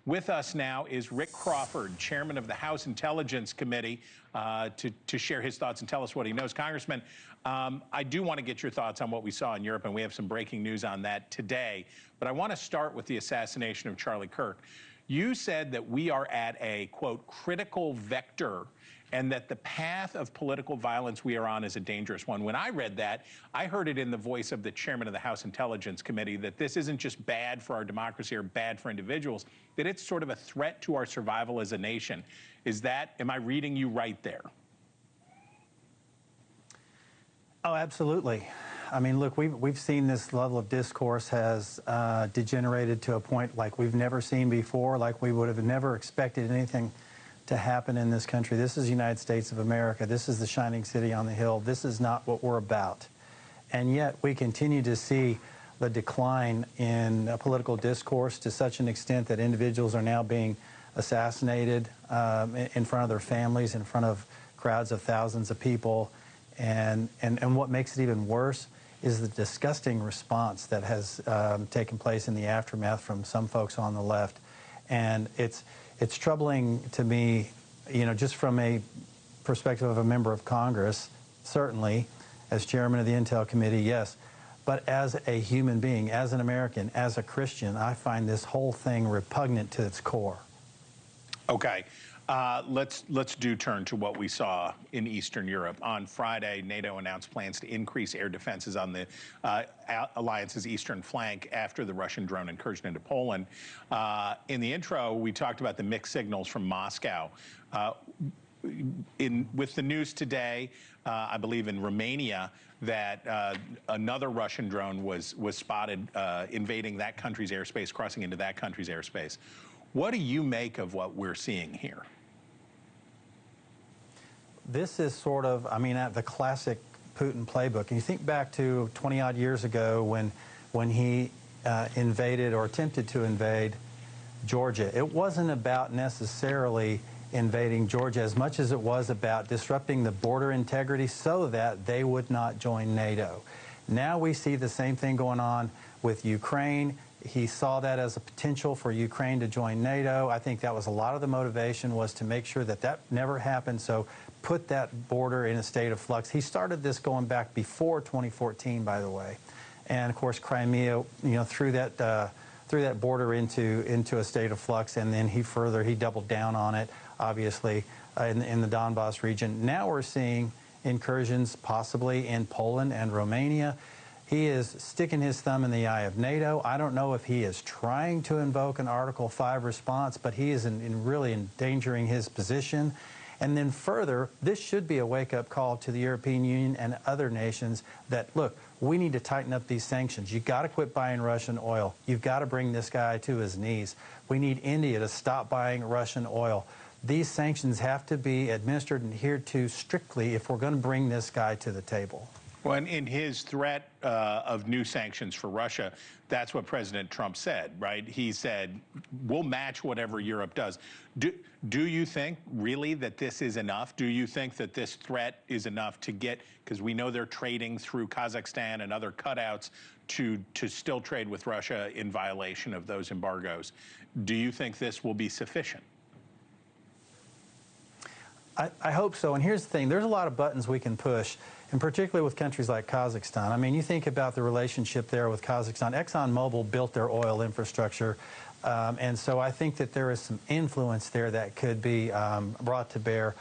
With us now is Rick Crawford, chairman of the House Intelligence Committee, to share his thoughts and tell us what he knows. Congressman, I do want to get your thoughts on what we saw in Europe, and we have some breaking news on that today. But I want to start with the assassination of Charlie Kirk. You said that we are at a, quote, critical vector, and that the path of political violence we are on is a dangerous one. When I read that, I heard it in the voice of the chairman of the House Intelligence Committee that this isn't just bad for our democracy or bad for individuals, that it's sort of a threat to our survival as a nation. Am I reading you right there? Oh, absolutely. I mean, look, we've seen this level of discourse has degenerated to a point like we've never seen before, like we would have never expected anything to happen in this country. This is the United States of America. This is the shining city on the hill. This is not what we're about. And yet we continue to see the decline in political discourse to such an extent that individuals are now being assassinated in front of their families, in front of crowds of thousands of people. And what makes it even worse is the disgusting response that has taken place in the aftermath from some folks on the left. And it's troubling to me, you know, just from a perspective of a member of Congress, certainly, as chairman of the Intel Committee, yes. But as a human being, as an American, as a Christian, I find this whole thing repugnant to its core. Okay. Let's turn to what we saw in Eastern Europe. On Friday, NATO announced plans to increase air defenses on the alliance's eastern flank after the Russian drone incursion into Poland. In the intro, we talked about the mixed signals from Moscow. With the news today, I believe in Romania, that another Russian drone was spotted invading that country's airspace, crossing into that country's airspace. What do you make of what we're seeing here? This is sort of, I mean, the classic Putin playbook. And you think back to 20-odd years ago when he invaded or attempted to invade Georgia. It wasn't about necessarily invading Georgia as much as it was about disrupting the border integrity so that they would not join NATO. Now we see the same thing going on with Ukraine. He saw that as a potential for Ukraine to join NATO. I think that was a lot of the motivation, was to make sure that that never happened, so put that border in a state of flux. He started this going back before 2014, by the way. And of course, Crimea, you know, threw that border into a state of flux, and then he doubled down on it, obviously, in the Donbass region. Now we're seeing incursions possibly in Poland and Romania. He is sticking his thumb in the eye of NATO. I don't know if he is trying to invoke an Article 5 response, but he is really endangering his position. And then further, this should be a wake-up call to the European Union and other nations that, look, we need to tighten up these sanctions. You've got to quit buying Russian oil. You've got to bring this guy to his knees. We need India to stop buying Russian oil. These sanctions have to be administered and adhered to strictly if we're going to bring this guy to the table. Well, in his threat of new sanctions for Russia, that's what President Trump said, right? He said, we'll match whatever Europe does. Do you think, really, that this is enough? Do you think that this threat is enough to get, because we know they're trading through Kazakhstan and other cutouts to still trade with Russia in violation of those embargoes. Do you think this will be sufficient? I hope so. And here's the thing. There's a lot of buttons we can push, and particularly with countries like Kazakhstan. I mean, you think about the relationship there with Kazakhstan. ExxonMobil built their oil infrastructure, and so I think that there is some influence there that could be brought to bear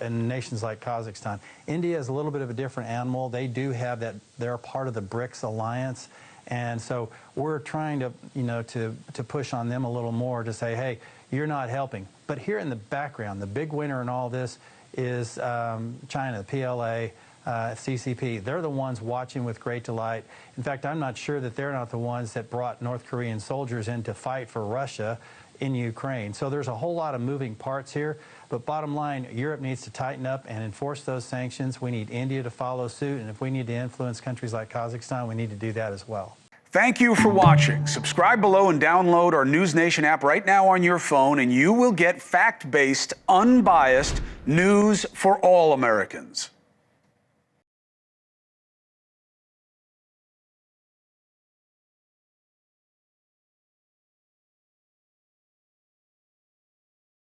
in nations like Kazakhstan. India is a little bit of a different animal. They do have that. They're part of the BRICS alliance. And so we're trying to, you know, to push on them a little more to say, hey, you're not helping. But here in the background, the big winner in all this is China, the PLA, CCP. They're the ones watching with great delight. In fact, I'm not sure that they're not the ones that brought North Korean soldiers in to fight for Russia in Ukraine. So there's a whole lot of moving parts here. But bottom line, Europe needs to tighten up and enforce those sanctions. We need India to follow suit. And if we need to influence countries like Kazakhstan, we need to do that as well. Thank you for watching. Subscribe below and download our NewsNation app right now on your phone, and you will get fact-based, unbiased news for all Americans.